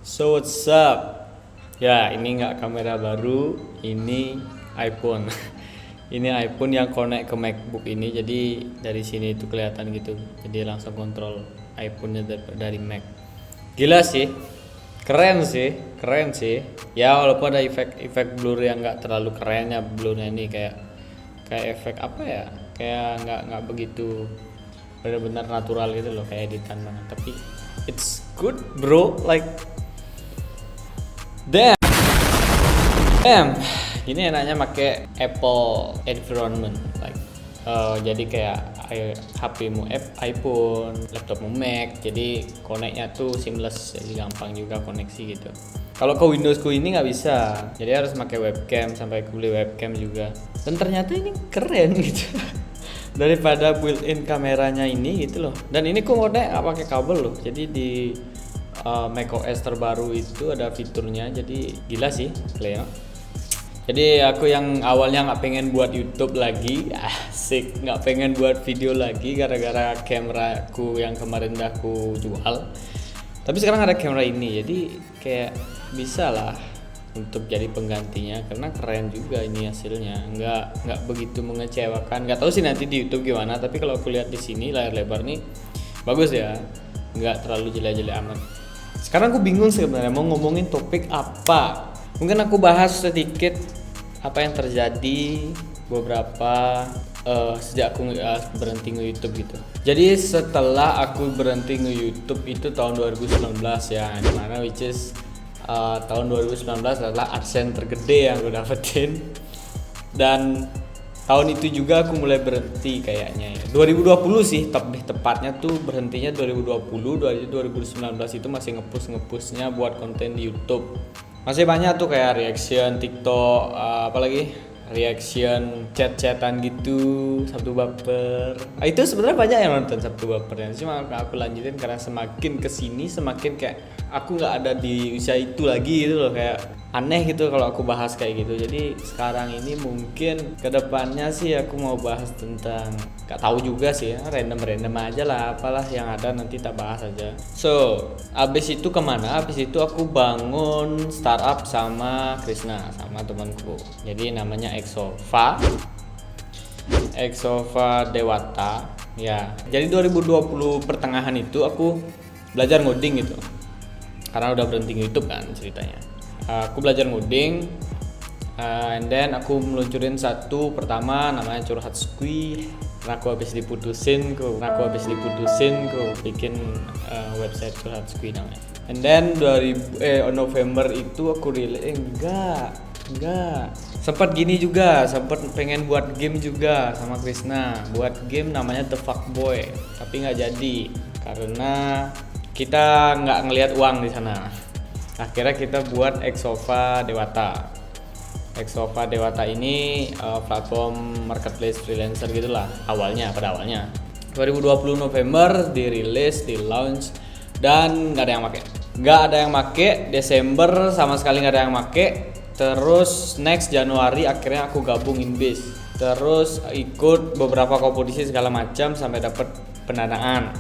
So what's up? Ya ini nggak kamera baru, ini iPhone. Ini iPhone yang connect ke MacBook ini, jadi dari sini itu kelihatan gitu. Jadi langsung kontrol iPhone-nya dari Mac. Gila sih, keren sih. Ya walaupun ada efek blur yang nggak terlalu keren ya blurnya ini kayak efek apa ya? Kayak nggak begitu benar-benar natural gitu loh, kayak editan banget. Tapi it's good bro, like damn. Ini enaknya pakai Apple environment, like jadi kayak HP-mu iPhone, laptopmu Mac, jadi connect-nya tuh seamless, jadi gampang juga koneksi gitu. Kalau ke Windowsku ini nggak bisa, jadi harus pakai webcam, sampai aku beli webcam juga. Dan ternyata ini keren gitu. Daripada built-in kameranya ini gitu loh. Dan ini kok connect nggak pakai kabel loh, jadi di macOS terbaru itu ada fiturnya, jadi gila sih Cleo. Jadi aku yang awalnya nggak pengen buat YouTube lagi, asik, nggak pengen buat video lagi gara-gara kameraku yang kemarin udah aku jual. Tapi sekarang ada kamera ini, jadi kayak bisa lah untuk jadi penggantinya, karena keren juga ini hasilnya, nggak begitu mengecewakan. Nggak tahu sih nanti di YouTube gimana, tapi kalau aku lihat di sini layar lebar nih bagus ya, nggak terlalu jelek-jelek amat. Sekarang aku bingung sebenarnya mau ngomongin topik apa. Mungkin aku bahas sedikit apa yang terjadi beberapa sejak aku berhenti nge-YouTube gitu. Jadi setelah aku berhenti nge-YouTube itu tahun 2019 ya, dimana which is tahun 2019 adalah AdSense tergede yang aku dapetin. Dan tahun itu juga aku mulai berhenti kayaknya ya. 2020 sih, lebih tepatnya tuh berhentinya 2020. 2019 itu masih ngepush-nya buat konten di YouTube. Masih banyak tuh kayak reaction TikTok, apalagi reaction chat-chatan gitu, Sabtu Baper. Itu sebenarnya banyak yang nonton Sabtu Baper, cuma aku lanjutin karena semakin kesini semakin kayak aku nggak ada di usia itu lagi gitu loh, kayak aneh gitu kalau aku bahas kayak gitu. Jadi sekarang ini mungkin kedepannya sih aku mau bahas tentang, gak tahu juga sih ya, random aja lah, apalah yang ada nanti tak bahas aja. So abis itu kemana? Abis itu aku bangun startup sama Krisna, sama temanku, jadi namanya Exova Dewata ya. Jadi 2020 pertengahan itu aku belajar ngoding gitu, karena udah berhenti YouTube kan ceritanya. Aku belajar ngoding, and then aku meluncurin satu pertama namanya Curhat Squee. Karena aku habis diputusin, aku bikin website Curhat Squee namanya. And then November itu aku rilis, enggak, sempat gini juga, sempat pengen buat game juga sama Krisna, buat game namanya The Fuckboy, tapi nggak jadi karena kita nggak ngelihat uang di sana. Akhirnya kita buat Exova Dewata. Exova Dewata ini platform marketplace freelancer gitulah pada awalnya. 2020 November dirilis, di launch, dan nggak ada yang make. Desember sama sekali nggak ada yang make. Terus next Januari akhirnya aku gabung Inbase. Terus ikut beberapa kompetisi segala macam sampai dapat pendanaan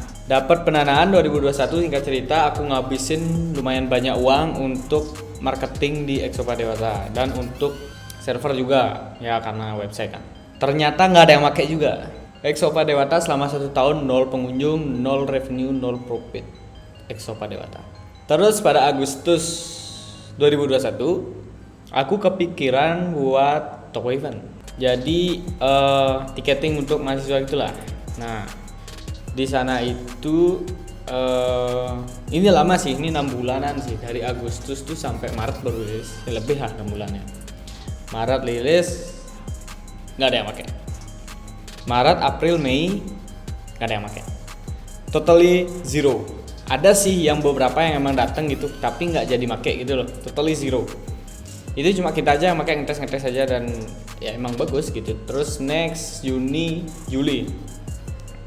2021. Singkat cerita, aku ngabisin lumayan banyak uang untuk marketing di Exova Dewata dan untuk server juga ya, karena website kan. Ternyata nggak ada yang pakai juga. Exova Dewata selama 1 tahun 0 pengunjung, 0 revenue, 0 profit. Exova Dewata. Terus pada Agustus 2021 aku kepikiran buat toko event. Jadi tiketing untuk mahasiswa gitulah. Nah, di sana itu ini lama sih, ini 6 bulanan sih, dari Agustus tuh sampai Maret baru rilis, lebih lah 6 bulannya. Maret rilis nggak ada yang pakai. Maret, April, Mei nggak ada yang pakai. Totally zero. Ada sih yang beberapa yang emang datang gitu, tapi nggak jadi pakai gitu loh. Totally zero. Itu cuma kita aja yang pakai, ngetes aja, dan ya emang bagus gitu. Terus next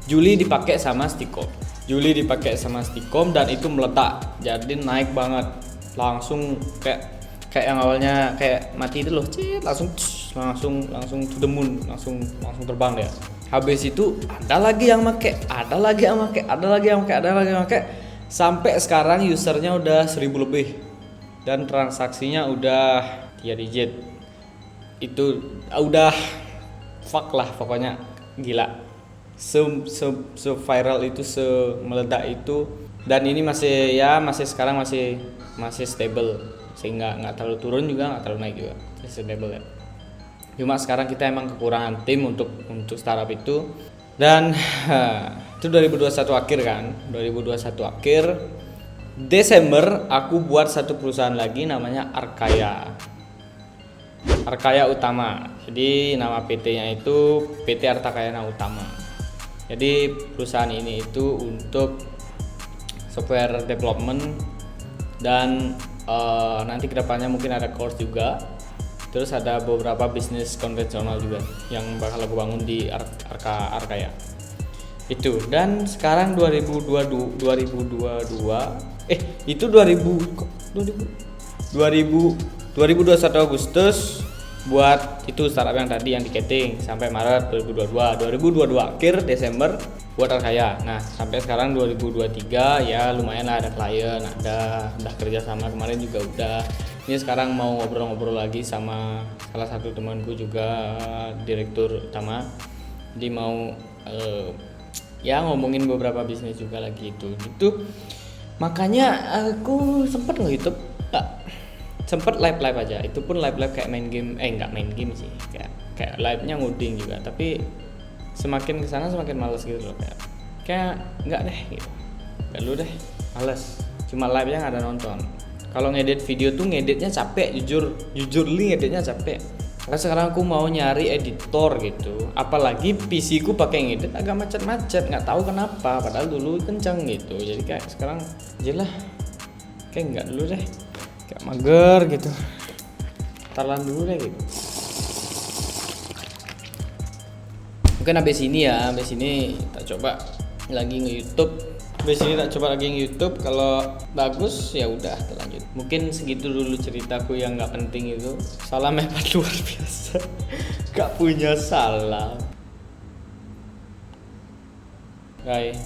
Juli dipakai sama Stikom, dan itu meledak, jadi naik banget, langsung kayak yang awalnya kayak mati itu loh, langsung to the moon, langsung terbang deh. Habis itu ada lagi yang pakai, sampai sekarang usernya udah 1000 lebih. dan transaksinya udah 3 digit. Itu udah fuck lah pokoknya, gila. Se viral itu, meledak itu, dan ini masih sekarang masih stable, sehingga nggak terlalu turun juga nggak terlalu naik juga, masih stable ya. Cuma sekarang kita emang kekurangan tim untuk startup itu, dan itu 2021 akhir kan. 2021 akhir Desember aku buat satu perusahaan lagi namanya Arkaya Utama. Jadi nama PT-nya itu PT Artakayana Utama. Jadi perusahaan ini itu untuk software development, dan nanti kedepannya mungkin ada course juga. Terus ada beberapa bisnis konvensional juga yang bakal aku bangun di Arkaya itu. Dan sekarang 2021 Agustus buat itu startup yang tadi yang tiketing sampai Maret 2022 akhir Desember buat Arkaya. Nah sampai sekarang 2023 ya lumayan lah, ada klien, udah kerja sama kemarin juga udah. Ini sekarang mau ngobrol-ngobrol lagi sama salah satu temanku juga, direktur utama. Jadi mau ngomongin beberapa bisnis juga lagi itu gitu. Makanya aku sempet nge-YouTube, sempet live aja. Itu pun live kayak main game, nggak main game sih, kayak live-nya ngoding juga. Tapi semakin kesana semakin males gitu loh, kayak nggak deh gitu, nggak dulu deh, males. Cuma live-nya nggak ada nonton. Kalau ngedit video tuh ngeditnya capek, jujur ngeditnya capek. Karena sekarang aku mau nyari editor gitu, apalagi PC ku pakai ngedit agak macet, nggak tahu kenapa, padahal dulu kenceng gitu. Jadi kayak sekarang jelah kayak nggak dulu deh, kayak mager gitu, taruhan dulu deh gitu. Mungkin habis ini tak coba lagi nge-YouTube. Kalau bagus ya udah terlanjut. Mungkin segitu dulu ceritaku yang nggak penting itu. Salam hebat luar biasa. Gak punya salam. Bye.